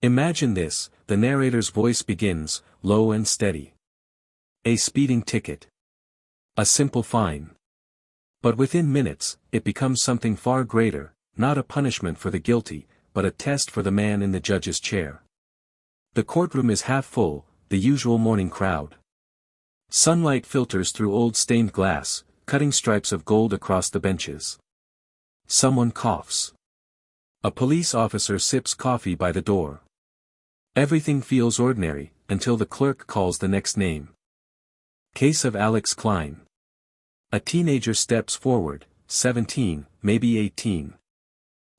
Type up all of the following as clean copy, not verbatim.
Imagine this, the narrator's voice begins, low and steady. A speeding ticket. A simple fine. But within minutes, it becomes something far greater, not a punishment for the guilty, but a test for the man in the judge's chair. The courtroom is half full, the usual morning crowd. Sunlight filters through old stained glass, cutting stripes of gold across the benches. Someone coughs. A police officer sips coffee by the door. Everything feels ordinary, until the clerk calls the next name. Case of Alex Klein. A teenager steps forward, 17, maybe 18.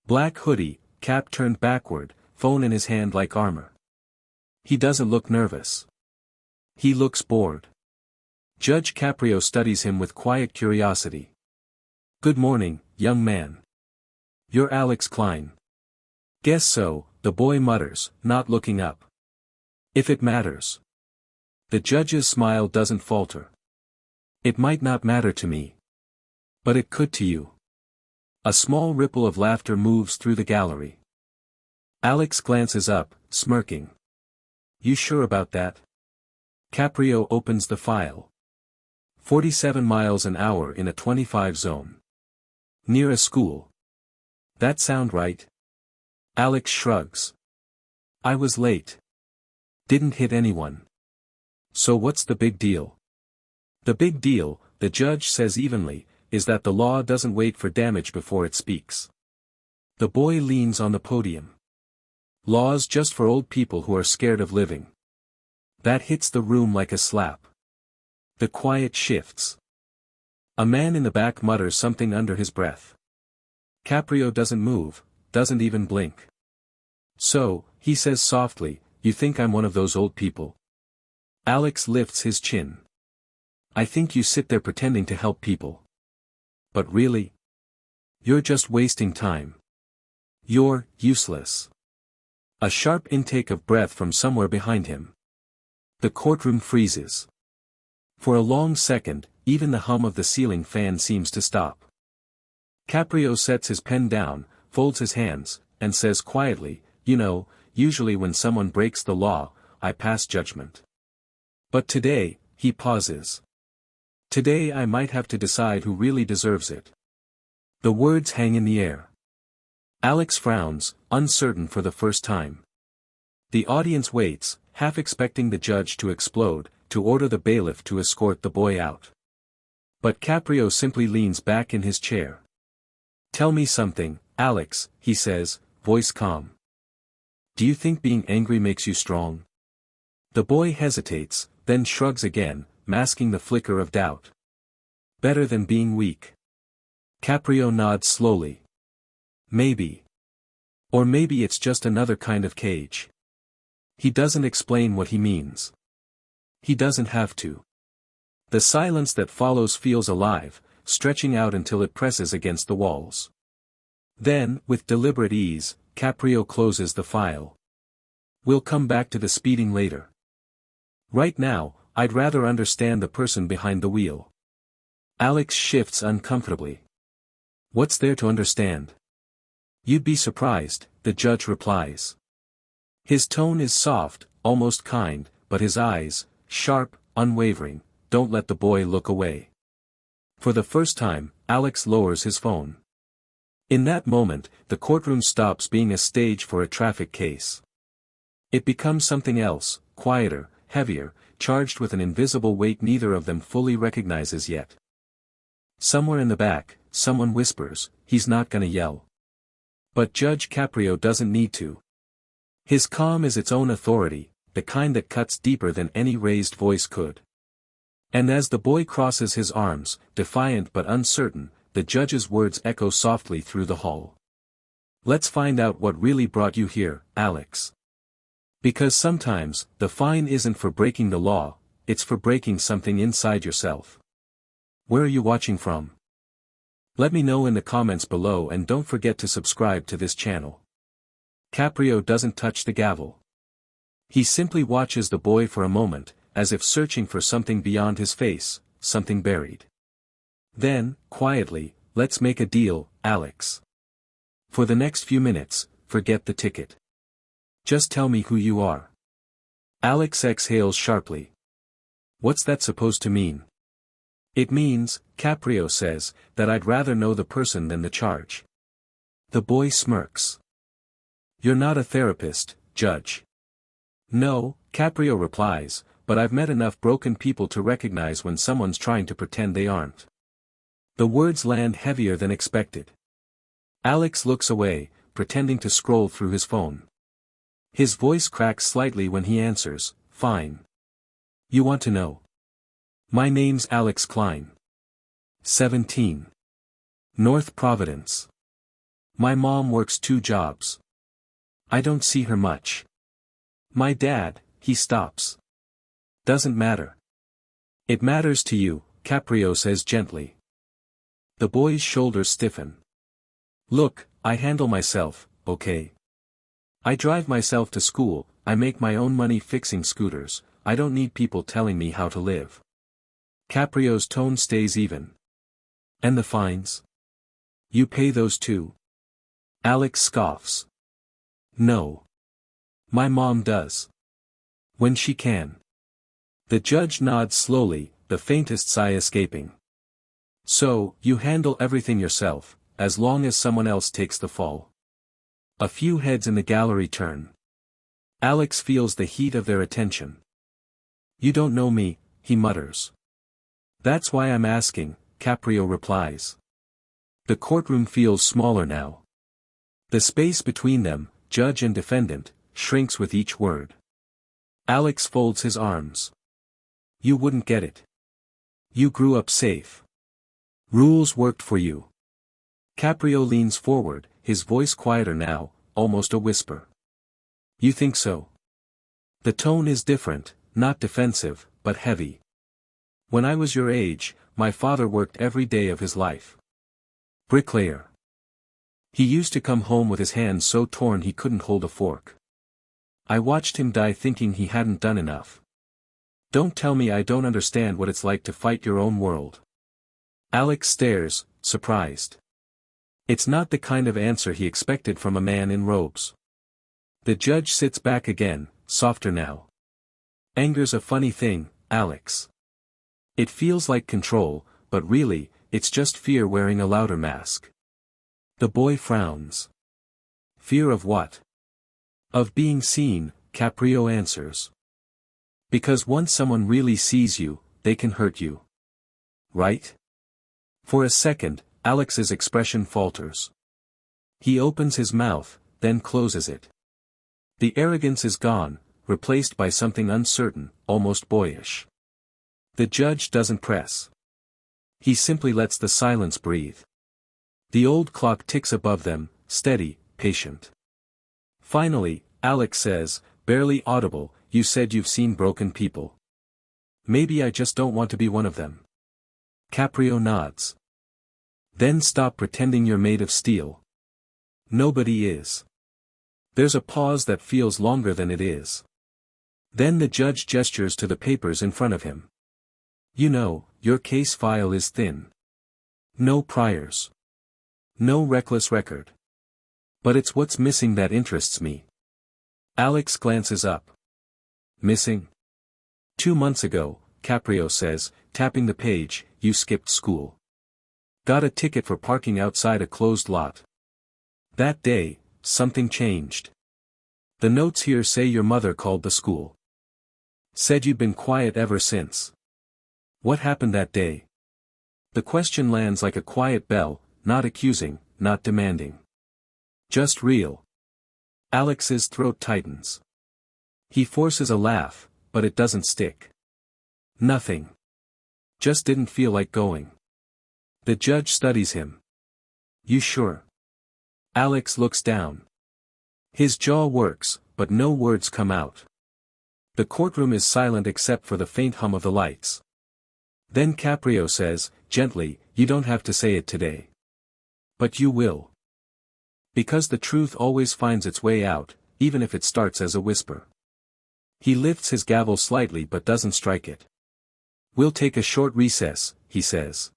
Black hoodie, cap turned backward, phone in his hand like armor. He doesn't look nervous. He looks bored. Judge Caprio studies him with quiet curiosity. "Good morning, young man. You're Alex Klein." "Guess so," the boy mutters, not looking up. "If it matters." The judge's smile doesn't falter. "It might not matter to me. But it could to you." A small ripple of laughter moves through the gallery. Alex glances up, smirking. "You sure about that?" Caprio opens the file. 47 miles an hour in a 25 zone. Near a school. That sound right? Alex shrugs. "I was late. Didn't hit anyone. So what's the big deal?" "The big deal," the judge says evenly, "is that the law doesn't wait for damage before it speaks." The boy leans on the podium. "Laws just for old people who are scared of living." That hits the room like a slap. The quiet shifts. A man in the back mutters something under his breath. Caprio doesn't move, doesn't even blink. "So," he says softly, "you think I'm one of those old people?" Alex lifts his chin. "I think you sit there pretending to help people. But really? You're just wasting time. You're useless." A sharp intake of breath from somewhere behind him. The courtroom freezes. For a long second, even the hum of the ceiling fan seems to stop. Caprio sets his pen down, folds his hands, and says quietly, "You know, usually when someone breaks the law, I pass judgment. But today," he pauses. "Today I might have to decide who really deserves it." The words hang in the air. Alex frowns, uncertain for the first time. The audience waits, half expecting the judge to explode, to order the bailiff to escort the boy out. But Caprio simply leans back in his chair. "Tell me something, Alex," he says, voice calm. "Do you think being angry makes you strong?" The boy hesitates, then shrugs again, masking the flicker of doubt. "Better than being weak." Caprio nods slowly. "Maybe. Or maybe it's just another kind of cage." He doesn't explain what he means. He doesn't have to. The silence that follows feels alive, stretching out until it presses against the walls. Then, with deliberate ease, Caprio closes the file. "We'll come back to the speeding later. Right now, I'd rather understand the person behind the wheel." Alex shifts uncomfortably. "What's there to understand?" "You'd be surprised," the judge replies. His tone is soft, almost kind, but his eyes, sharp, unwavering, don't let the boy look away. For the first time, Alex lowers his phone. In that moment, the courtroom stops being a stage for a traffic case. It becomes something else, quieter, heavier, charged with an invisible weight neither of them fully recognizes yet. Somewhere in the back, someone whispers, "He's not gonna yell." But Judge Caprio doesn't need to. His calm is its own authority, the kind that cuts deeper than any raised voice could. And as the boy crosses his arms, defiant but uncertain, the judge's words echo softly through the hall. "Let's find out what really brought you here, Alex. Because sometimes, the fine isn't for breaking the law, it's for breaking something inside yourself." Where are you watching from? Let me know in the comments below and don't forget to subscribe to this channel. Caprio doesn't touch the gavel. He simply watches the boy for a moment, as if searching for something beyond his face, something buried. Then, quietly, "Let's make a deal, Alex. For the next few minutes, forget the ticket. Just tell me who you are. Alex exhales sharply. What's that supposed to mean? It means, Caprio says, that I'd rather know the person than the charge. The boy smirks. You're not a therapist, Judge. No, Caprio replies, but I've met enough broken people to recognize when someone's trying to pretend they aren't. The words land heavier than expected. Alex looks away, pretending to scroll through his phone. His voice cracks slightly when he answers, fine. You want to know? My name's Alex Klein. 17. North Providence. My mom works 2 jobs. I don't see her much. My dad, he stops. Doesn't matter. It matters to you, Caprio says gently. The boy's shoulders stiffen. Look, I handle myself, okay? I drive myself to school, I make my own money fixing scooters, I don't need people telling me how to live. Caprio's tone stays even. And the fines? You pay those too? Alex scoffs. No. My mom does. When she can. The judge nods slowly, the faintest sigh escaping. So, you handle everything yourself, as long as someone else takes the fall. A few heads in the gallery turn. Alex feels the heat of their attention. You don't know me, he mutters. That's why I'm asking, Caprio replies. The courtroom feels smaller now. The space between them, judge and defendant, shrinks with each word. Alex folds his arms. You wouldn't get it. You grew up safe. Rules worked for you. Caprio leans forward, his voice quieter now, almost a whisper. You think so? The tone is different, not defensive, but heavy. When I was your age, my father worked every day of his life. Bricklayer. He used to come home with his hands so torn he couldn't hold a fork. I watched him die thinking he hadn't done enough. Don't tell me I don't understand what it's like to fight your own world. Alex stares, surprised. It's not the kind of answer he expected from a man in robes. The judge sits back again, softer now. Anger's a funny thing, Alex. It feels like control, but really, it's just fear wearing a louder mask. The boy frowns. Fear of what? Of being seen, Caprio answers. Because once someone really sees you, they can hurt you. Right? For a second, Alex's expression falters. He opens his mouth, then closes it. The arrogance is gone, replaced by something uncertain, almost boyish. The judge doesn't press. He simply lets the silence breathe. The old clock ticks above them, steady, patient. Finally, Alex says, barely audible, you said you've seen broken people. Maybe I just don't want to be one of them. Caprio nods. Then stop pretending you're made of steel. Nobody is. There's a pause that feels longer than it is. Then the judge gestures to the papers in front of him. You know, your case file is thin. No priors. No reckless record. But it's what's missing that interests me. Alex glances up. Missing? 2 months ago, Caprio says, tapping the page, you skipped school. Got a ticket for parking outside a closed lot. That day, something changed. The notes here say your mother called the school. Said you'd been quiet ever since. What happened that day? The question lands like a quiet bell, not accusing, not demanding. Just real. Alex's throat tightens. He forces a laugh, but it doesn't stick. Nothing. Just didn't feel like going. The judge studies him. You sure? Alex looks down. His jaw works, but no words come out. The courtroom is silent except for the faint hum of the lights. Then Caprio says, gently, you don't have to say it today. But you will. Because the truth always finds its way out, even if it starts as a whisper. He lifts his gavel slightly but doesn't strike it. We'll take a short recess, he says.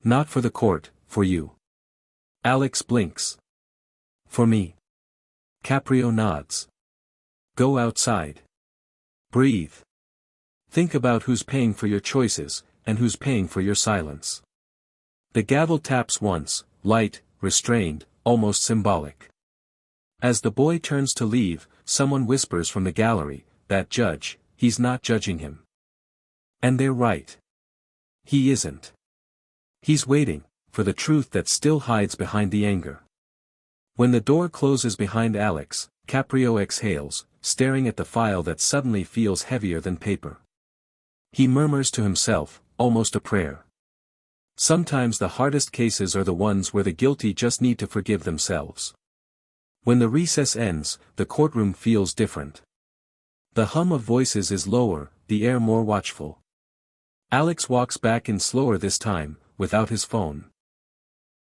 Not for the court, for you. Alex blinks. For me. Caprio nods. Go outside. Breathe. Think about who's paying for your choices, and who's paying for your silence. The gavel taps once, light, restrained, almost symbolic. As the boy turns to leave, someone whispers from the gallery, "That judge, he's not judging him." And they're right. He isn't. He's waiting, for the truth that still hides behind the anger. When the door closes behind Alex, Caprio exhales, staring at the file that suddenly feels heavier than paper. He murmurs to himself, almost a prayer. Sometimes the hardest cases are the ones where the guilty just need to forgive themselves. When the recess ends, the courtroom feels different. The hum of voices is lower, the air more watchful. Alex walks back in slower this time, without his phone.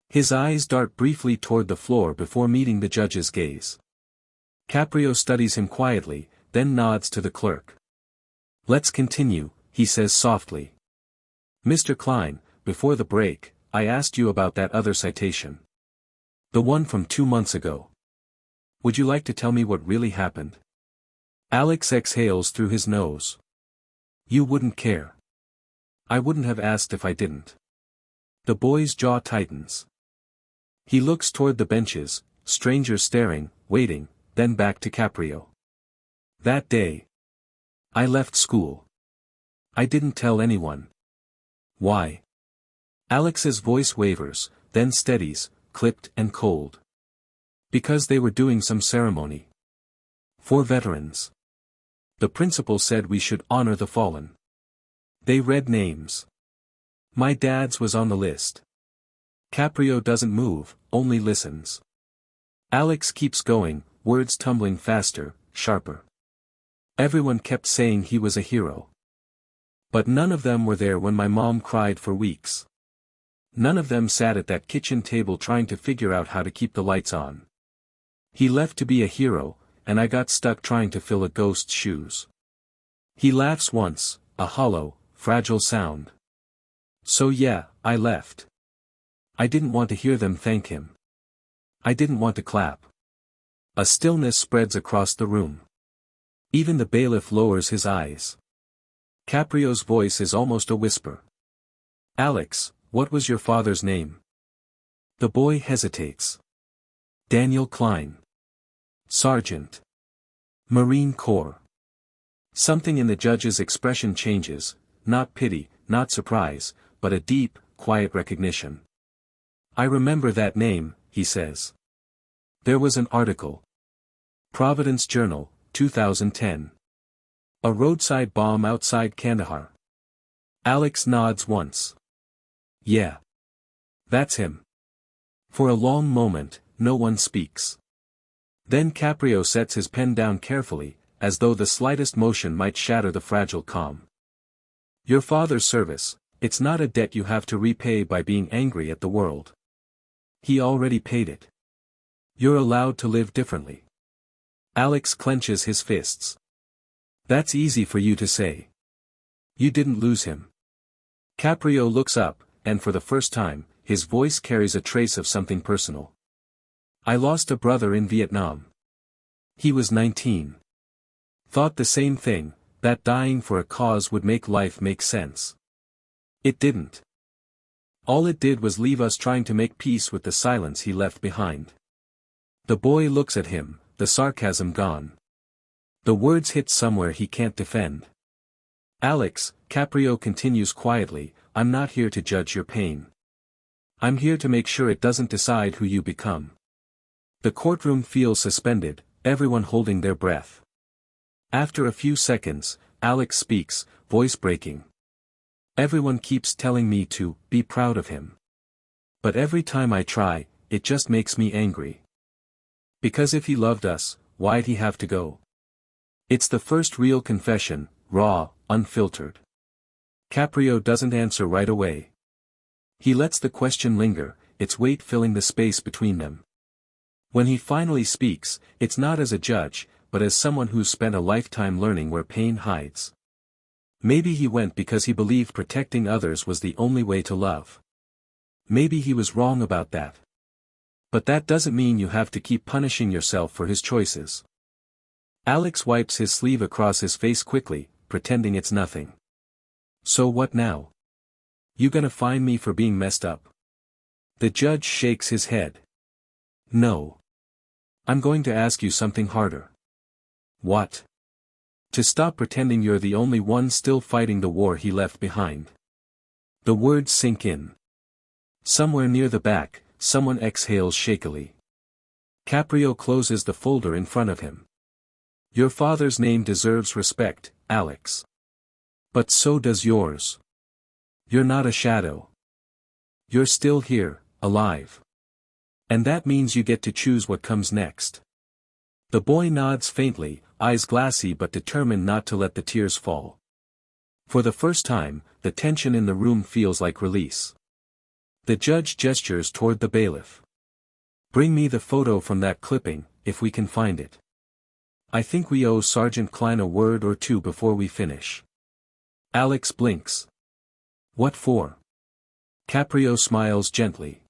His eyes dart briefly toward the floor before meeting the judge's gaze. Caprio studies him quietly, then nods to the clerk. "Let's continue," he says softly. "Mr. Klein, before the break, I asked you about that other citation. The one from 2 months ago. Would you like to tell me what really happened?" Alex exhales through his nose. "You wouldn't care." "I wouldn't have asked if I didn't." The boy's jaw tightens. He looks toward the benches, strangers staring, waiting, then back to Caprio. "That day, I left school. I didn't tell anyone." "Why?" Alex's voice wavers, then steadies, clipped and cold. "Because they were doing some ceremony. For veterans. The principal said we should honor the fallen. They read names. My dad's was on the list." Caprio doesn't move, only listens. Alex keeps going, words tumbling faster, sharper. "Everyone kept saying he was a hero. But none of them were there when my mom cried for weeks. None of them sat at that kitchen table trying to figure out how to keep the lights on. He left to be a hero, and I got stuck trying to fill a ghost's shoes." He laughs once, a hollow, fragile sound. "So yeah, I left. I didn't want to hear them thank him. I didn't want to clap." A stillness spreads across the room. Even the bailiff lowers his eyes. Caprio's voice is almost a whisper. "Alex, what was your father's name?" The boy hesitates. "Daniel Klein. Sergeant. Marine Corps." Something in the judge's expression changes, not pity, not surprise, but a deep, quiet recognition. "I remember that name," he says. "There was an article. Providence Journal, 2010. A roadside bomb outside Kandahar." Alex nods once. "Yeah. That's him." For a long moment, no one speaks. Then Caprio sets his pen down carefully, as though the slightest motion might shatter the fragile calm. "Your father's service, it's not a debt you have to repay by being angry at the world. He already paid it. You're allowed to live differently." Alex clenches his fists. "That's easy for you to say. You didn't lose him." Caprio looks up, and for the first time, his voice carries a trace of something personal. "I lost a brother in Vietnam. He was 19. Thought the same thing, that dying for a cause would make life make sense. It didn't. All it did was leave us trying to make peace with the silence he left behind." The boy looks at him, the sarcasm gone. The words hit somewhere he can't defend. "Alex," Caprio continues quietly, "I'm not here to judge your pain. I'm here to make sure it doesn't decide who you become." The courtroom feels suspended, everyone holding their breath. After a few seconds, Alex speaks, voice breaking. "Everyone keeps telling me to be proud of him. But every time I try, it just makes me angry. Because if he loved us, why'd he have to go?" It's the first real confession, raw, unfiltered. Caprio doesn't answer right away. He lets the question linger, its weight filling the space between them. When he finally speaks, it's not as a judge, but as someone who's spent a lifetime learning where pain hides. Maybe he went because he believed protecting others was the only way to love. Maybe he was wrong about that. But that doesn't mean you have to keep punishing yourself for his choices. Alex wipes his sleeve across his face quickly, pretending it's nothing. So what now? You gonna fine me for being messed up? The judge shakes his head. No. I'm going to ask you something harder. What? To stop pretending you're the only one still fighting the war he left behind. The words sink in. Somewhere near the back, someone exhales shakily. Caprio closes the folder in front of him. Your father's name deserves respect, Alex. But so does yours. You're not a shadow. You're still here, alive. And that means you get to choose what comes next. The boy nods faintly, eyes glassy but determined not to let the tears fall. For the first time, the tension in the room feels like release. The judge gestures toward the bailiff. Bring me the photo from that clipping, if we can find it. I think we owe Sergeant Klein a word or two before we finish. Alex blinks. What for? Caprio smiles gently.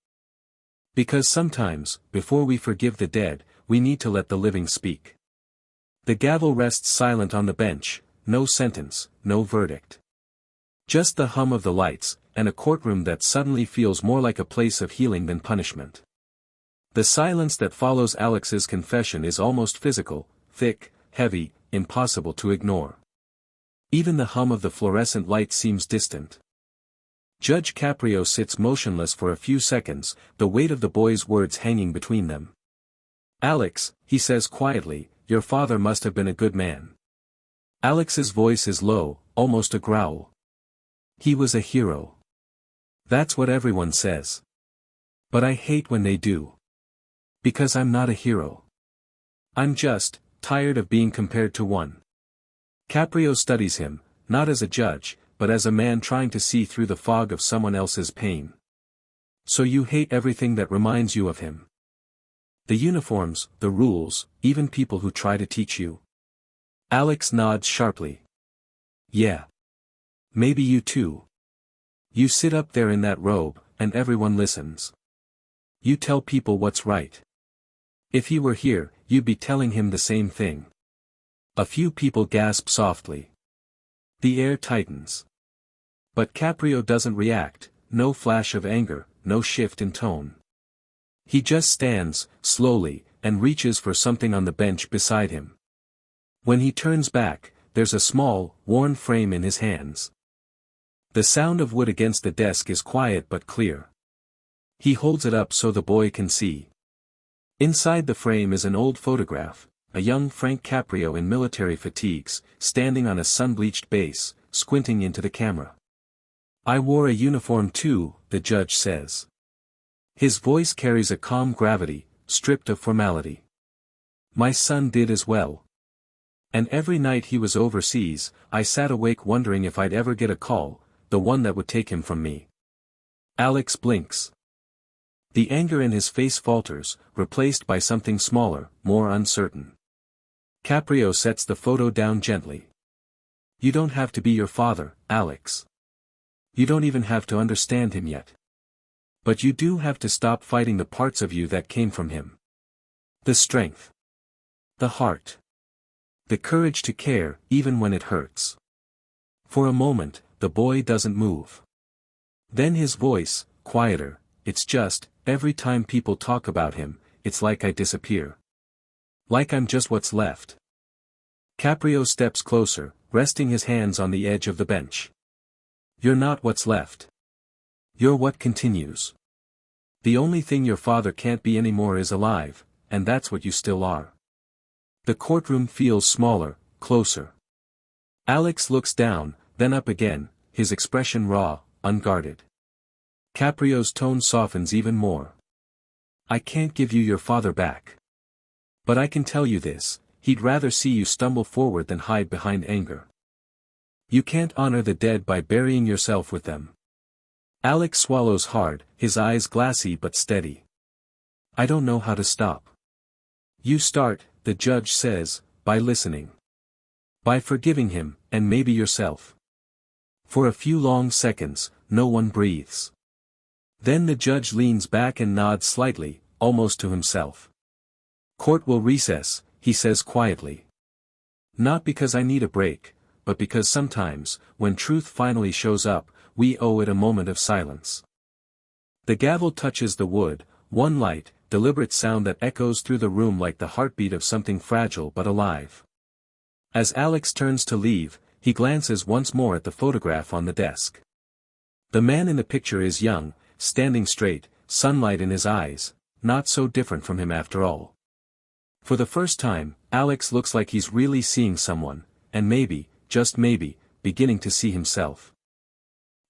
Because sometimes, before we forgive the dead, we need to let the living speak. The gavel rests silent on the bench, no sentence, no verdict. Just the hum of the lights, and a courtroom that suddenly feels more like a place of healing than punishment. The silence that follows Alex's confession is almost physical, thick, heavy, impossible to ignore. Even the hum of the fluorescent light seems distant. Judge Caprio sits motionless for a few seconds, the weight of the boy's words hanging between them. Alex, he says quietly, your father must have been a good man. Alex's voice is low, almost a growl. He was a hero. That's what everyone says. But I hate when they do. Because I'm not a hero. I'm just tired of being compared to one. Caprio studies him, not as a judge, but as a man trying to see through the fog of someone else's pain. So you hate everything that reminds you of him. The uniforms, the rules, even people who try to teach you. Alex nods sharply. Yeah. Maybe you too. You sit up there in that robe, and everyone listens. You tell people what's right. If he were here, you'd be telling him the same thing. A few people gasp softly. The air tightens. But Caprio doesn't react, no flash of anger, no shift in tone. He just stands, slowly, and reaches for something on the bench beside him. When he turns back, there's a small, worn frame in his hands. The sound of wood against the desk is quiet but clear. He holds it up so the boy can see. Inside the frame is an old photograph, a young Frank Caprio in military fatigues, standing on a sun-bleached base, squinting into the camera. I wore a uniform too, the judge says. His voice carries a calm gravity, stripped of formality. My son did as well. And every night he was overseas, I sat awake wondering if I'd ever get a call, the one that would take him from me. Alex blinks. The anger in his face falters, replaced by something smaller, more uncertain. Caprio sets the photo down gently. You don't have to be your father, Alex. You don't even have to understand him yet. But you do have to stop fighting the parts of you that came from him. The strength. The heart. The courage to care, even when it hurts. For a moment, the boy doesn't move. Then his voice, quieter, it's just, every time people talk about him, it's like I disappear. Like I'm just what's left. Caprio steps closer, resting his hands on the edge of the bench. You're not what's left. You're what continues. The only thing your father can't be anymore is alive, and that's what you still are. The courtroom feels smaller, closer. Alex looks down, then up again, his expression raw, unguarded. Caprio's tone softens even more. I can't give you your father back. But I can tell you this, he'd rather see you stumble forward than hide behind anger. You can't honor the dead by burying yourself with them. Alex swallows hard, his eyes glassy but steady. I don't know how to stop. You start, the judge says, by listening. By forgiving him, and maybe yourself. For a few long seconds, no one breathes. Then the judge leans back and nods slightly, almost to himself. Court will recess, he says quietly. Not because I need a break, but because sometimes, when truth finally shows up, we owe it a moment of silence. The gavel touches the wood, one light, deliberate sound that echoes through the room like the heartbeat of something fragile but alive. As Alex turns to leave, he glances once more at the photograph on the desk. The man in the picture is young, standing straight, sunlight in his eyes, not so different from him after all. For the first time, Alex looks like he's really seeing someone, and maybe, just maybe, beginning to see himself.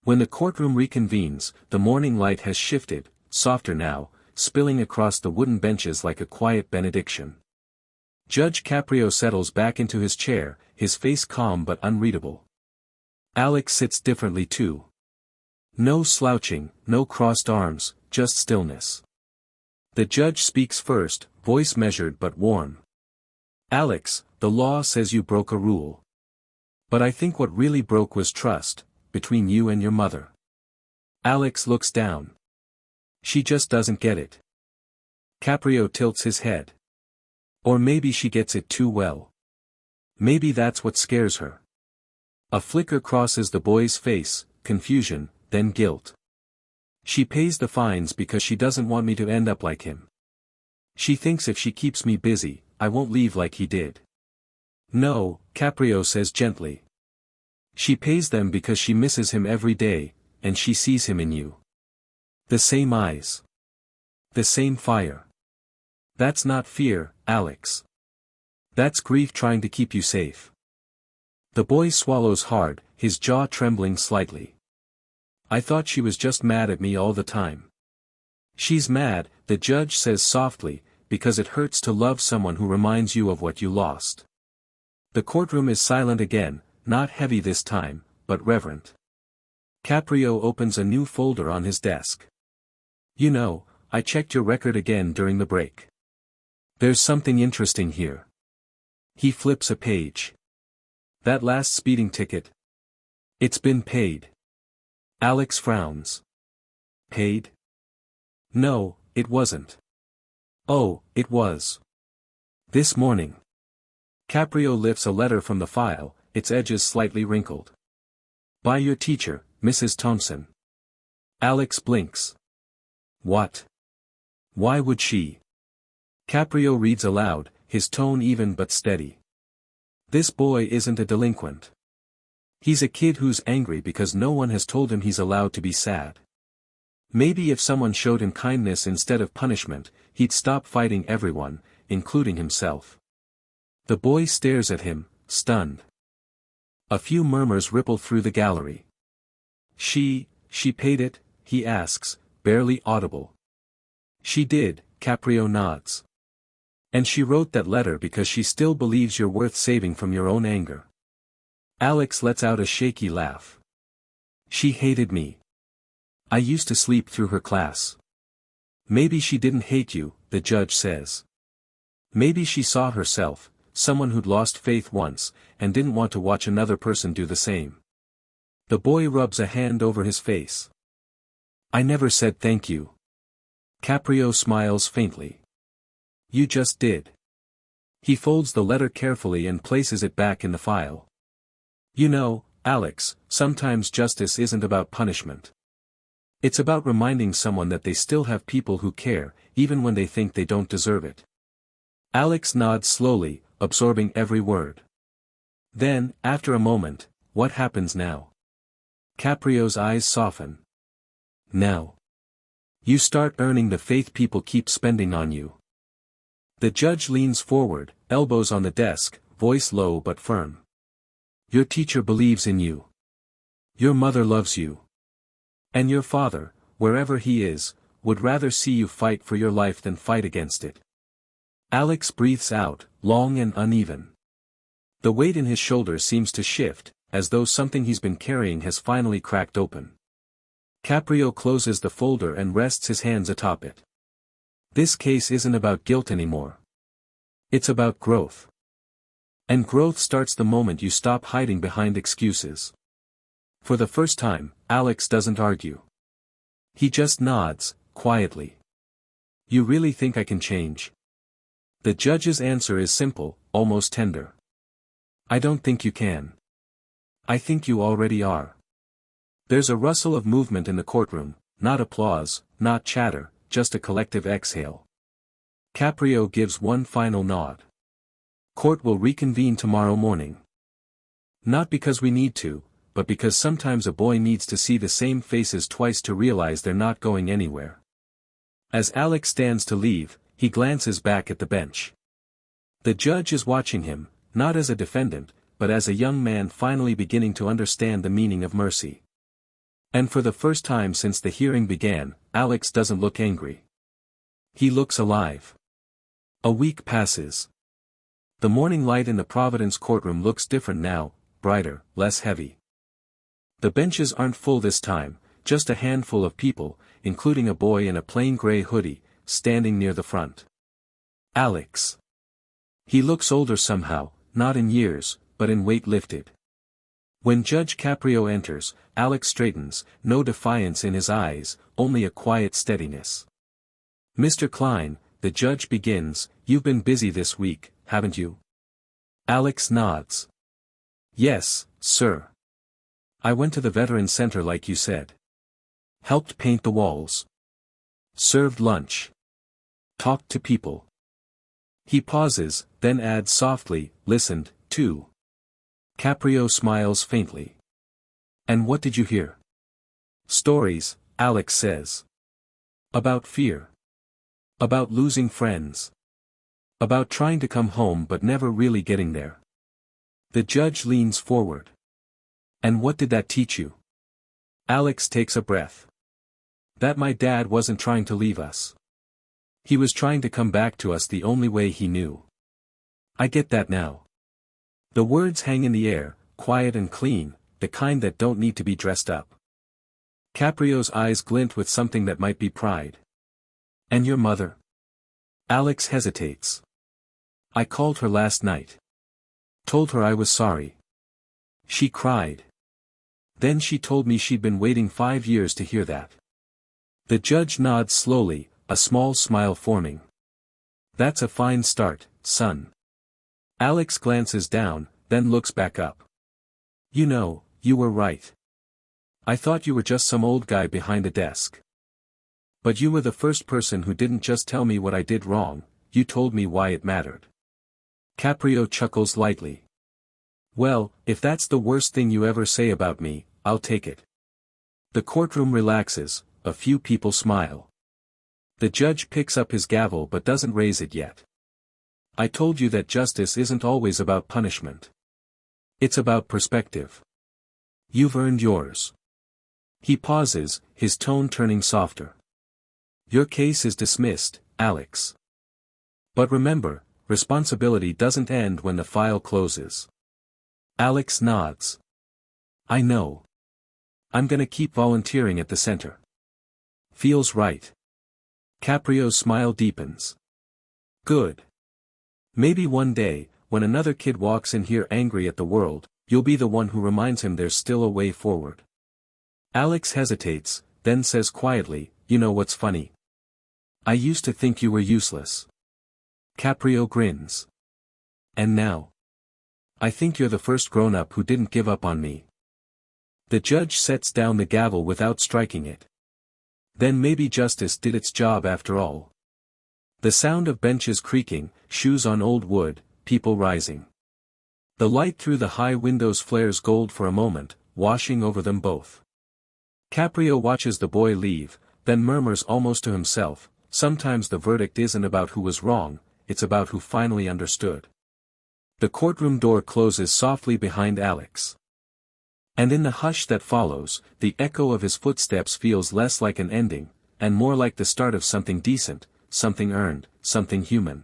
When the courtroom reconvenes, the morning light has shifted, softer now, spilling across the wooden benches like a quiet benediction. Judge Caprio settles back into his chair, his face calm but unreadable. Alex sits differently too. No slouching, no crossed arms, just stillness. The judge speaks first, voice measured but warm. Alex, the law says you broke a rule. But I think what really broke was trust, between you and your mother. Alex looks down. She just doesn't get it. Caprio tilts his head. Or maybe she gets it too well. Maybe that's what scares her. A flicker crosses the boy's face, confusion, then guilt. She pays the fines because she doesn't want me to end up like him. She thinks if she keeps me busy, I won't leave like he did. No, Caprio says gently. She pays them because she misses him every day, and she sees him in you. The same eyes. The same fire. That's not fear, Alex. That's grief trying to keep you safe. The boy swallows hard, his jaw trembling slightly. I thought she was just mad at me all the time. She's mad, the judge says softly, because it hurts to love someone who reminds you of what you lost. The courtroom is silent again, not heavy this time, but reverent. Caprio opens a new folder on his desk. You know, I checked your record again during the break. There's something interesting here. He flips a page. That last speeding ticket. It's been paid. Alex frowns. Paid? No, it wasn't. Oh, it was. This morning. Caprio lifts a letter from the file, its edges slightly wrinkled. By your teacher, Mrs. Thompson. Alex blinks. What? Why would she? Caprio reads aloud, his tone even but steady. This boy isn't a delinquent. He's a kid who's angry because no one has told him he's allowed to be sad. Maybe if someone showed him kindness instead of punishment, he'd stop fighting everyone, including himself. The boy stares at him, stunned. A few murmurs ripple through the gallery. She paid it, he asks, barely audible. She did, Caprio nods. And she wrote that letter because she still believes you're worth saving from your own anger. Alex lets out a shaky laugh. She hated me. I used to sleep through her class. Maybe she didn't hate you, the judge says. Maybe she saw herself, someone who'd lost faith once, and didn't want to watch another person do the same. The boy rubs a hand over his face. I never said thank you. Caprio smiles faintly. You just did. He folds the letter carefully and places it back in the file. You know, Alex, sometimes justice isn't about punishment. It's about reminding someone that they still have people who care, even when they think they don't deserve it. Alex nods slowly, absorbing every word. Then, after a moment, what happens now? Caprio's eyes soften. Now. You start earning the faith people keep spending on you. The judge leans forward, elbows on the desk, voice low but firm. Your teacher believes in you. Your mother loves you. And your father, wherever he is, would rather see you fight for your life than fight against it. Alex breathes out, long and uneven. The weight in his shoulders seems to shift, as though something he's been carrying has finally cracked open. Caprio closes the folder and rests his hands atop it. This case isn't about guilt anymore. It's about growth. And growth starts the moment you stop hiding behind excuses. For the first time, Alex doesn't argue. He just nods, quietly. You really think I can change? The judge's answer is simple, almost tender. I don't think you can. I think you already are. There's a rustle of movement in the courtroom, not applause, not chatter, just a collective exhale. Caprio gives one final nod. Court will reconvene tomorrow morning. Not because we need to, but because sometimes a boy needs to see the same faces twice to realize they're not going anywhere. As Alex stands to leave, he glances back at the bench. The judge is watching him, not as a defendant, but as a young man finally beginning to understand the meaning of mercy. And for the first time since the hearing began, Alex doesn't look angry. He looks alive. A week passes. The morning light in the Providence courtroom looks different now, brighter, less heavy. The benches aren't full this time, just a handful of people, including a boy in a plain gray hoodie, standing near the front. Alex. He looks older somehow, not in years, but in weight lifted. When Judge Caprio enters, Alex straightens, no defiance in his eyes, only a quiet steadiness. Mr. Klein, the judge begins, you've been busy this week, haven't you? Alex nods. Yes, sir. I went to the Veteran Center like you said. Helped paint the walls. Served lunch. Talked to people. He pauses, then adds softly, listened, too. Caprio smiles faintly. And what did you hear? Stories, Alex says. About fear. About losing friends. About trying to come home but never really getting there. The judge leans forward. And what did that teach you? Alex takes a breath. That my dad wasn't trying to leave us. He was trying to come back to us the only way he knew. I get that now. The words hang in the air, quiet and clean, the kind that don't need to be dressed up. Caprio's eyes glint with something that might be pride. And your mother? Alex hesitates. I called her last night. Told her I was sorry. She cried. Then she told me she'd been waiting 5 years to hear that. The judge nods slowly, a small smile forming. That's a fine start, son. Alex glances down, then looks back up. You know, you were right. I thought you were just some old guy behind a desk. But you were the first person who didn't just tell me what I did wrong, you told me why it mattered. Caprio chuckles lightly. Well, if that's the worst thing you ever say about me, I'll take it. The courtroom relaxes, a few people smile. The judge picks up his gavel but doesn't raise it yet. I told you that justice isn't always about punishment. It's about perspective. You've earned yours. He pauses, his tone turning softer. Your case is dismissed, Alex. But remember, responsibility doesn't end when the file closes. Alex nods. I know. I'm gonna keep volunteering at the center. Feels right. Caprio's smile deepens. Good. Maybe one day, when another kid walks in here angry at the world, you'll be the one who reminds him there's still a way forward. Alex hesitates, then says quietly, you know what's funny? I used to think you were useless. Caprio grins. And now? I think you're the first grown-up who didn't give up on me. The judge sets down the gavel without striking it. Then maybe justice did its job after all. The sound of benches creaking, shoes on old wood, people rising. The light through the high windows flares gold for a moment, washing over them both. Caprio watches the boy leave, then murmurs almost to himself, sometimes the verdict isn't about who was wrong, it's about who finally understood. The courtroom door closes softly behind Alex. And in the hush that follows, the echo of his footsteps feels less like an ending, and more like the start of something decent, something earned, something human.